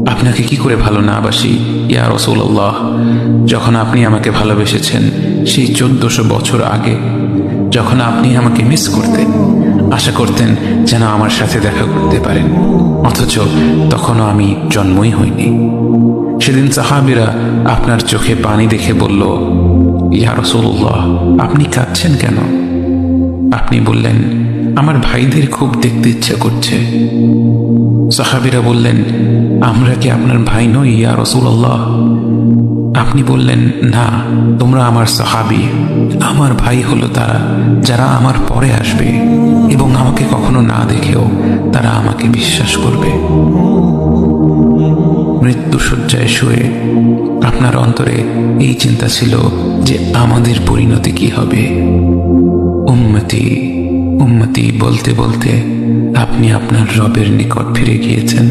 আপনাকে কি করে ভালো না বাসি ইয়া রাসূলুল্লাহ। যখন আপনি আমাকে ভালোবেসেছেন সেই 1400 বছর আগে, যখন আপনি আমাকে মিস করতেন, আশা করতেন যেন আমার সাথে দেখা করতে পারেন, অথচ তখনও আমি জন্মই হইনি। সেদিন সাহাবীরা আপনার চোখে পানি দেখে বলল, ইয়া রাসূলুল্লাহ, আপনি কাঁদছেন কেন? আপনি বললেন, আমার ভাইদের খুব দেখতে ইচ্ছা করছে। সাহাবীরা বললেন, আমরা কি আপনার ভাই নই ইয়া রাসূলুল্লাহ? আপনি বললেন, না, তোমরা আমার সাহাবী। আমার ভাই হলো তারা যারা আমার পরে আসবে এবং আমাকে কখনো না দেখেও তারা আমাকে বিশ্বাস করবে। মৃত্যু শয্যায় শুয়ে আপনার অন্তরে এই চিন্তা ছিল যে আমাদের পরিণতি কি হবে। উম্মতি উম্মতি বলতে বলতে আপনি আপনার রবের নিকট ফিরে গিয়েছেন।